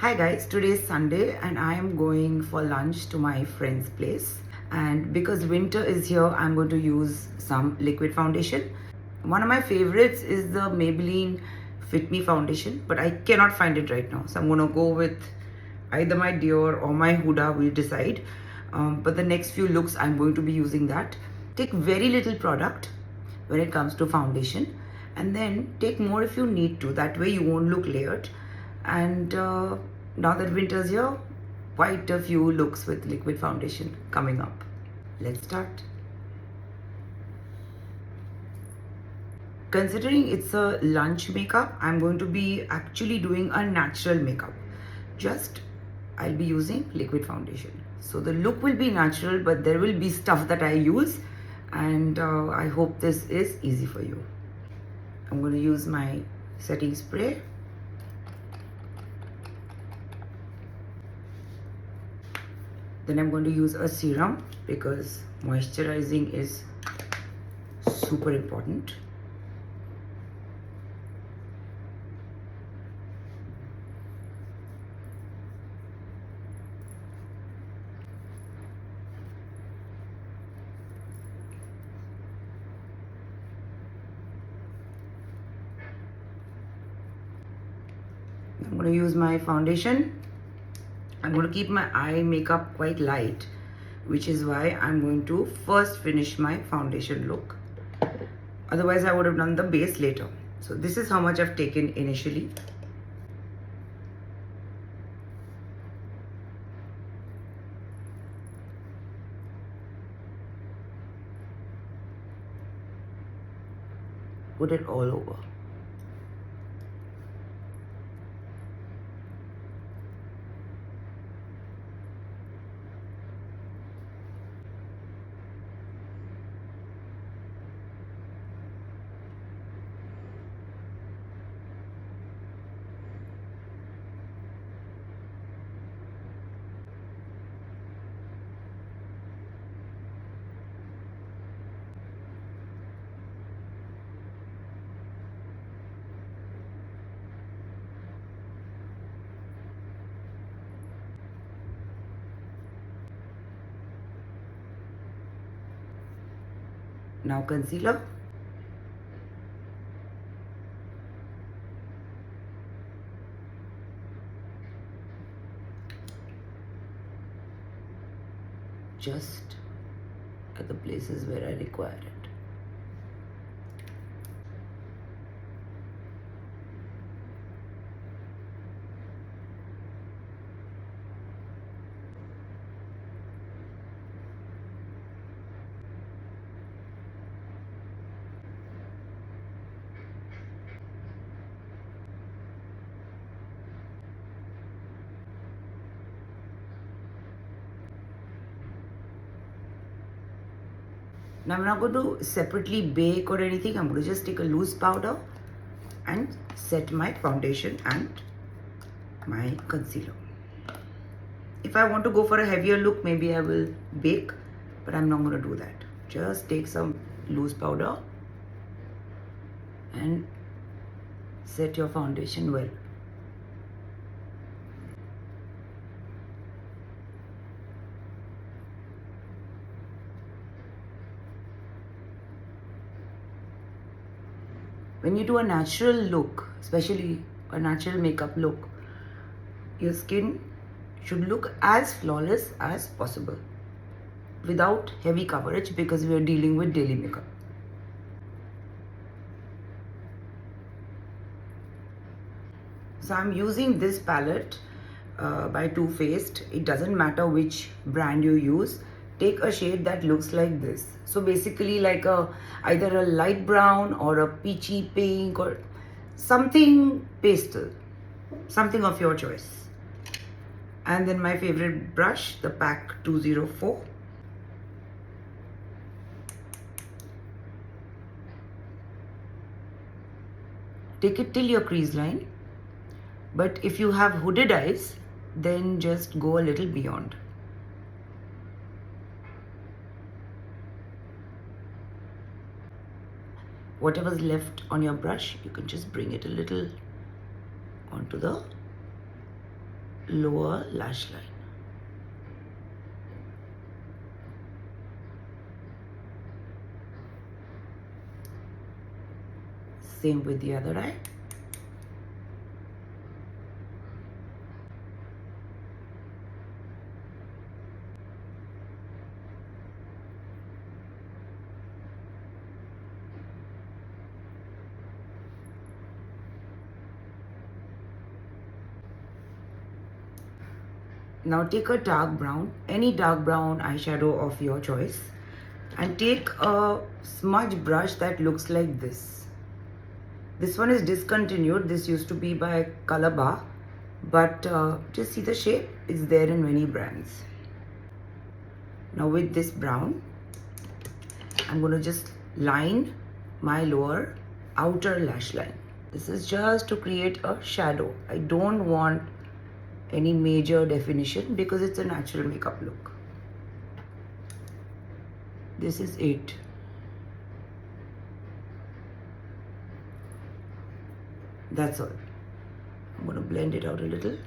Hi guys, today is Sunday and I am going for lunch to my friend's place. And because winter is here, I'm going to use some liquid foundation. One of my favorites is the Maybelline Fit Me foundation, but I cannot find it right now. So I'm going to go with either my Dior or my Huda, we'll decide. But the next few looks, I'm going to be using that. Take very little product when it comes to foundation, and then take more if you need to. That way you won't look layered. And now that winter's here, quite a few looks with liquid foundation coming up. Let's start. Considering it's a lunch makeup, I'm going to be actually doing a natural makeup. Just I'll be using liquid foundation. So the look will be natural, but there will be stuff that I use, and I hope this is easy for you. I'm going to use my setting spray. Then I'm going to use a serum because moisturizing is super important. I'm going to use my foundation. I'm going to keep my eye makeup quite light, which is why I'm going to first finish my foundation look. Otherwise, I would have done the base later. So this is how much I've taken initially. Put it all over. Now concealer. Just at the places where I require it. Now I'm not going to separately bake or anything. I'm going to just take a loose powder and set my foundation and my concealer. If I want to go for a heavier look, maybe I will bake, but I'm not going to do that. Just take some loose powder and set your foundation well. When you do a natural look, especially a natural makeup look, your skin should look as flawless as possible without heavy coverage because we are dealing with daily makeup. So I'm using this palette by Too Faced. It doesn't matter which brand you use. Take a shade that looks like this. So basically like either a light brown or a peachy pink or something pastel, something of your choice. And then my favorite brush, the PAC 204. Take it till your crease line. But if you have hooded eyes, then just go a little beyond. Whatever's left on your brush, you can just bring it a little onto the lower lash line. Same with the other eye. Now take a dark brown, any dark brown eyeshadow of your choice, and take a smudge brush that looks like this. This one is discontinued. This used to be by Color Bar, but just see the shape. It's there in many brands. Now with this brown, I'm going to just line my lower outer lash line. This is just to create a shadow. I don't want any major definition because it's a natural makeup look. This is it. That's all. I'm going to blend it out a little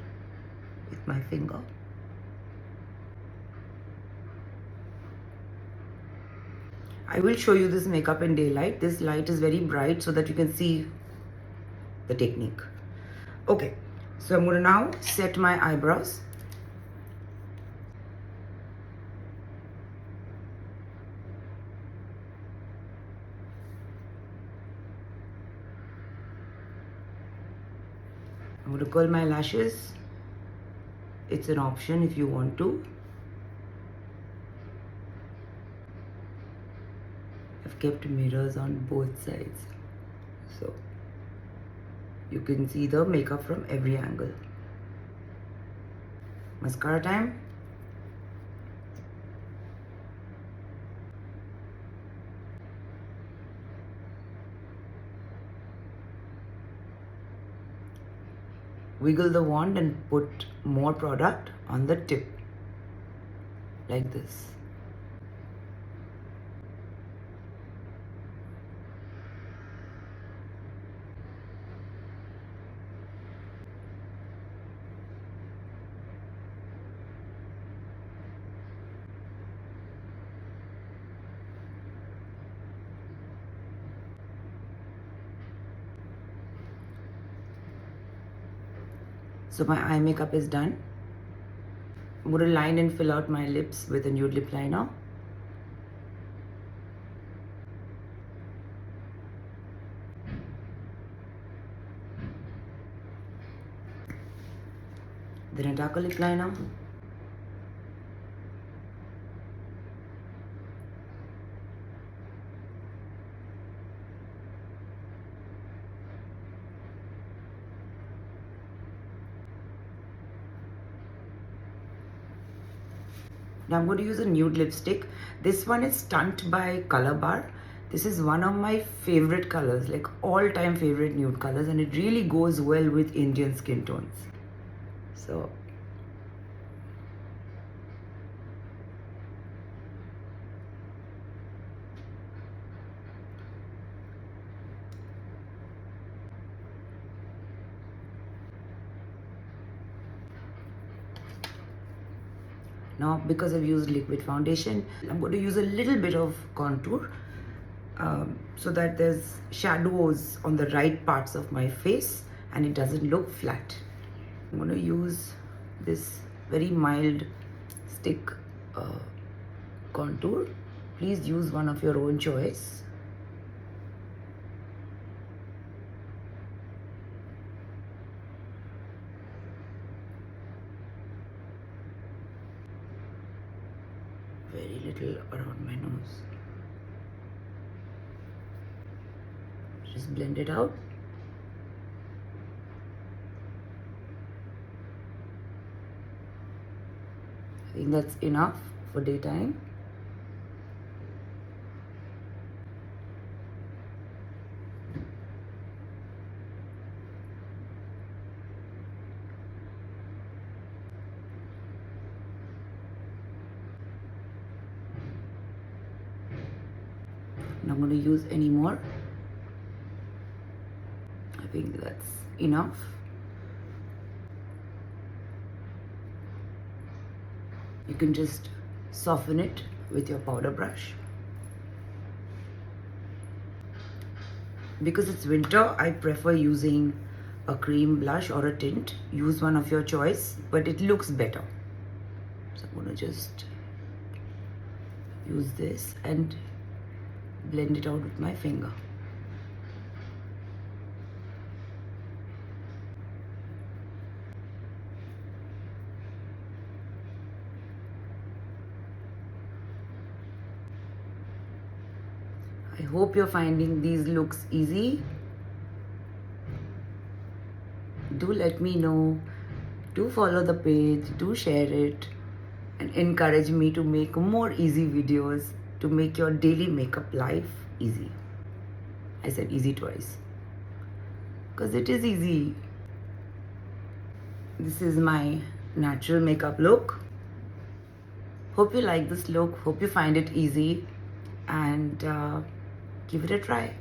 with my finger. I will show you this makeup in daylight. This light is very bright so that you can see the technique. Okay, so I'm going to now set my eyebrows. I'm going to curl my lashes. It's an option if you want to. I've kept mirrors on both sides, so you can see the makeup from every angle. Mascara time. Wiggle the wand and put more product on the tip, like this. So my eye makeup is done. I'm going to line and fill out my lips with a nude lip liner. Then a darker lip liner. Now I'm going to use a nude lipstick. This one is Stunt by Color Bar. This is one of my favorite colors, like all-time favorite nude colors, and it really goes well with Indian skin tones. So now, because I've used liquid foundation, I'm going to use a little bit of contour so that there's shadows on the right parts of my face and it doesn't look flat. I'm going to use this very mild stick contour. Please use one of your own choice. Very little around my nose. Just blend it out. I think that's enough for daytime. Not going to use any more. I think that's enough. You can just soften it with your powder brush. Because it's winter, I prefer using a cream blush or a tint. Use one of your choice, but it looks better. So I'm going to just use this and blend it out with my finger. I hope you're finding these looks easy. Do let me know. Do follow the page. Do share it. And encourage me to make more easy videos to make your daily makeup life easy. I said easy twice. Because it is easy. This is my natural makeup look. Hope you like this look. Hope you find it easy. And give it a try.